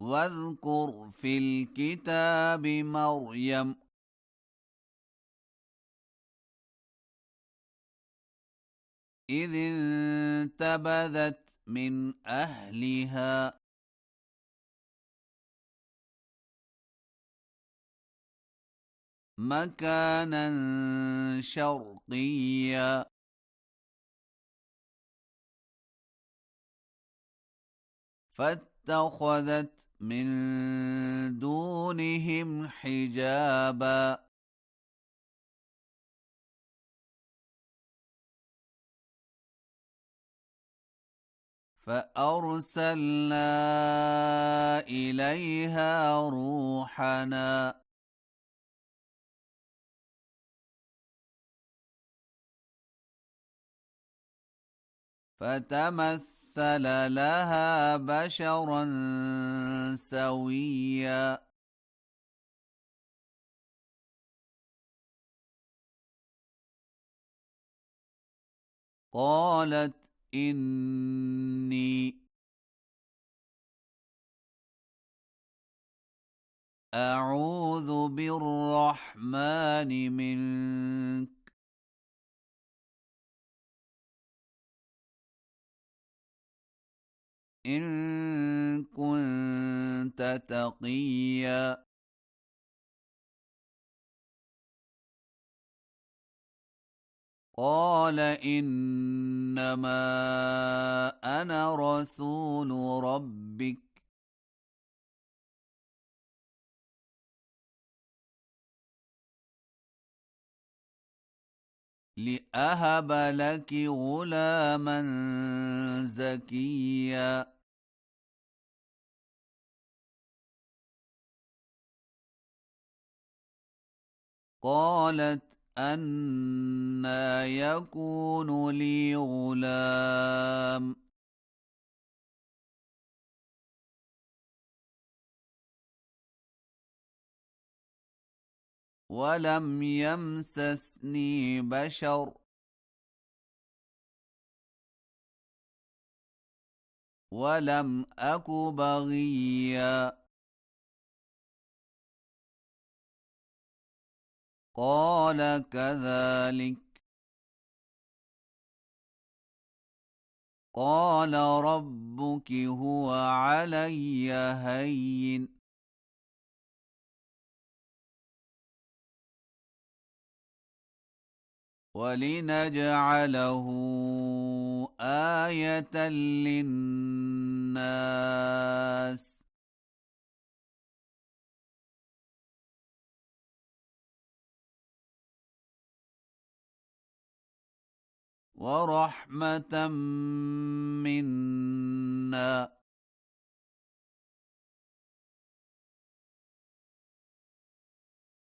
واذكر في الكتاب مريم إذ انتبذت من أهلها مكانا شرقيا فاتخذت من دونهم حجابا فأرسلنا إليها روحنا فتمثل لها بشرا سويا قالت إني أعوذ بالرحمن منك إن كنت تقيا قال إنما أنا رسول ربك لأهب لك غلاما زكيا قالت أنى يكون لي غلام ولم يمسسني بشر ولم أك بغيا قال كذلك قال ربك هو علي هين ولنجعله آية للناس ورحمة منا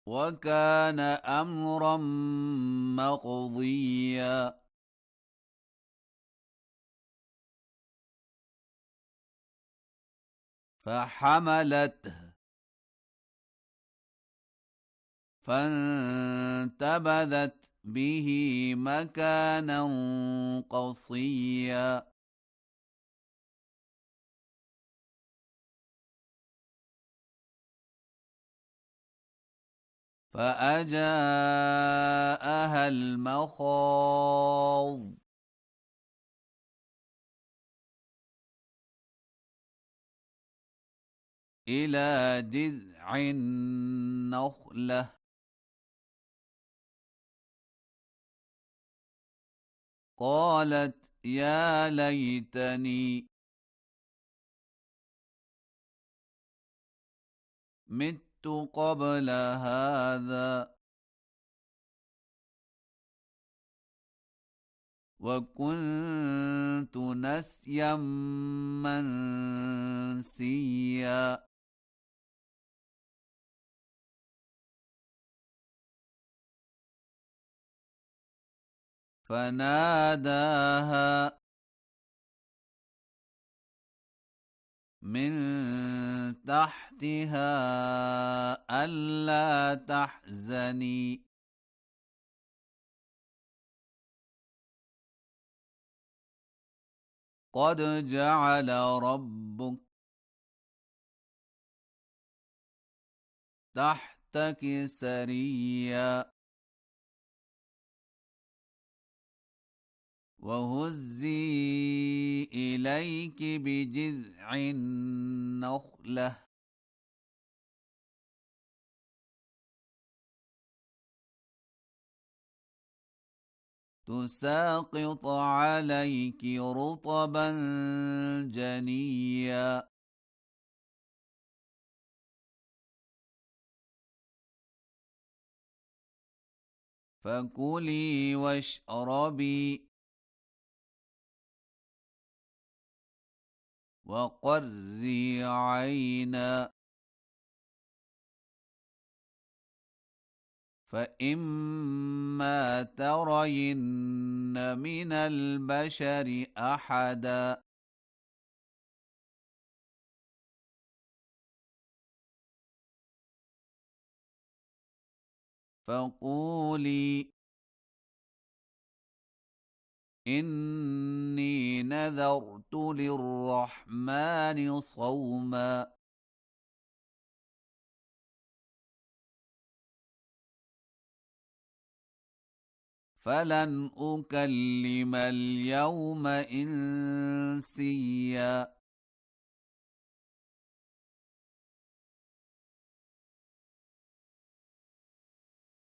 وكان أمرا مقضيا فحملته فانتبذت به مكانا قصيا فأجاءها المخاض إلى جذع النخلة قالت يا ليتني مت قبل هذا وكنت نسيا منسيا فناداها من تحتها ألا تحزني قد جعل ربك تحتك سريا وهزي إليك بجذع النخلة تساقط عليك رطبا جنيا فكلي واشربي وقري عينا فإما ترين من البشر أحدا فقولي إني نذرت للرحمن صوما فلن أكلم اليوم إنسيا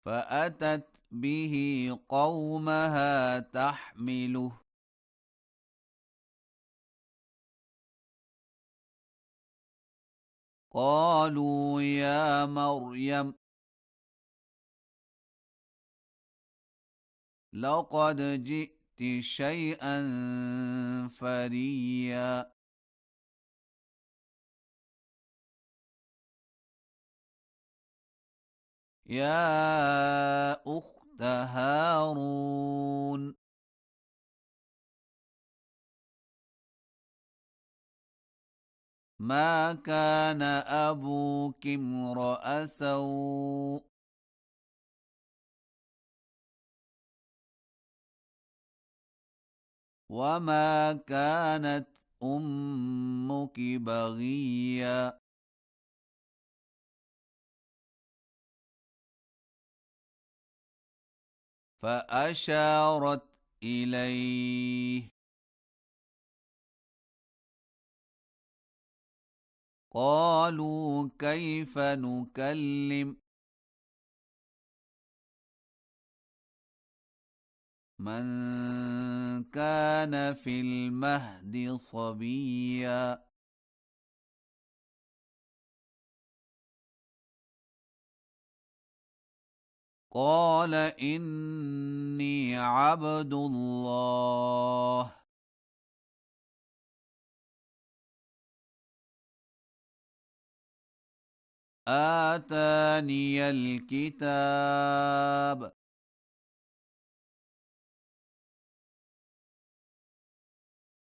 فأتت به قومها تحمله قالوا يا مريم لقد جئت شيئا فريا يا أخت هارون ما كان أبوك امرأ سوء وما كانت أمك بغيا فأشارت إليه قالوا كيف نكلم من كان في المهد صبيا قال إني عبد الله آتاني الكتاب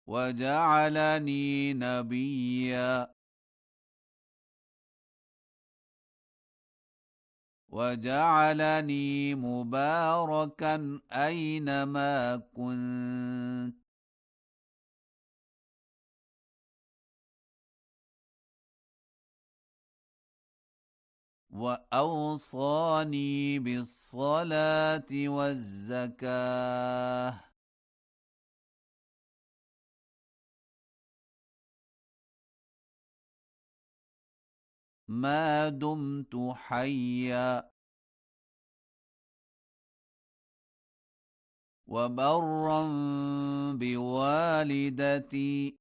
وجعلني نبيا وجعلني مباركا أينما كنت وأوصاني بالصلاة والزكاة ما دمت حيا وبرا بوالدتي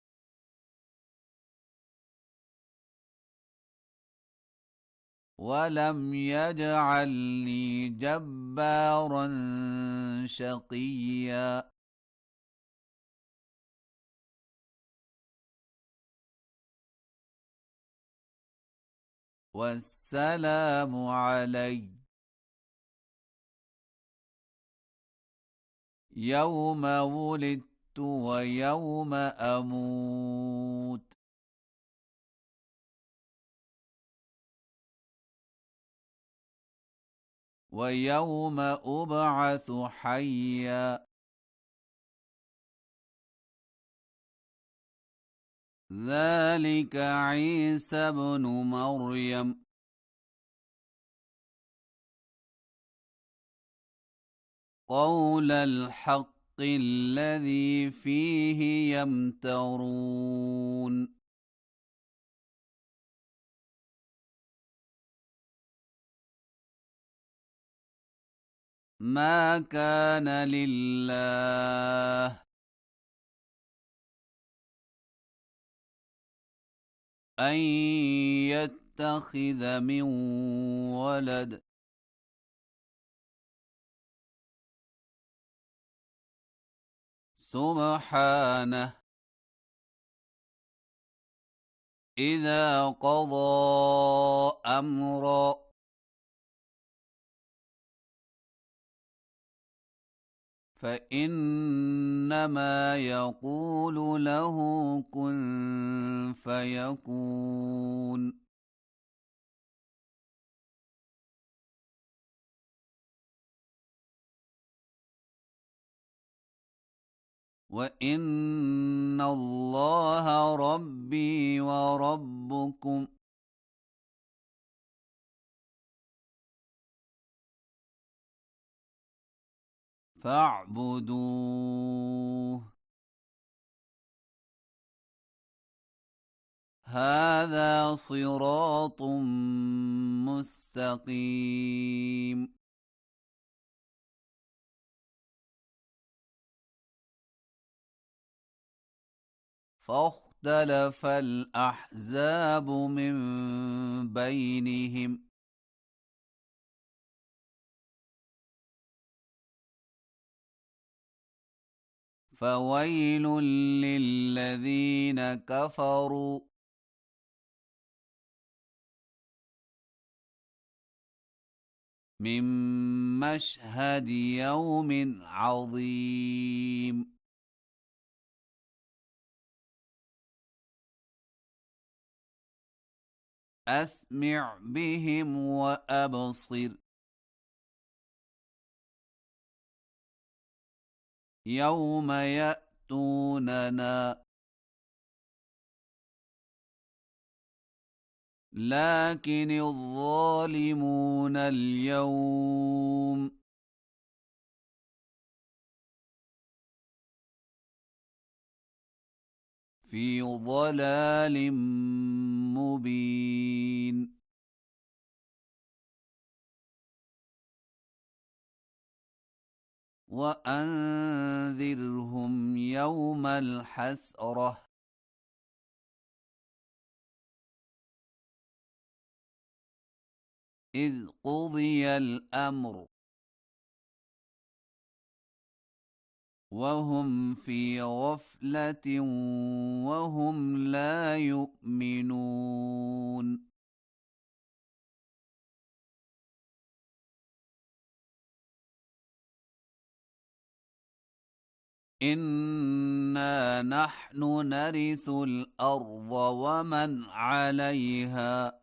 ولم يجعلني جبارا شقيا والسلام علي يوم ولدت ويوم أموت ويوم أبعث حيا ذلك عيسى ابن مريم قول الحق الذي فيه يمترون ما كان لله أن يتخذ من ولد سبحانه إذا قضى أمرا فإنما يقول له كن فيكون وإن الله ربي وربكم فاعبدوه هذا صراط مستقيم فاختلف الأحزاب من بينهم فويل للذين كفروا من مشهد يوم عظيم أسمع بهم وأبصر يوم يأتوننا لكن الظالمون اليوم في ضلال مبين وأنذرهم يوم الحسرة إذ قضي الأمر وهم في غفلة وهم لا يؤمنون إنا نحن نرث الأرض ومن عليها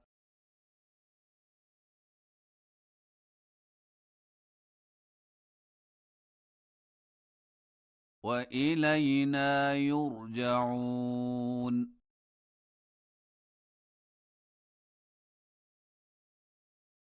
وإلينا يرجعون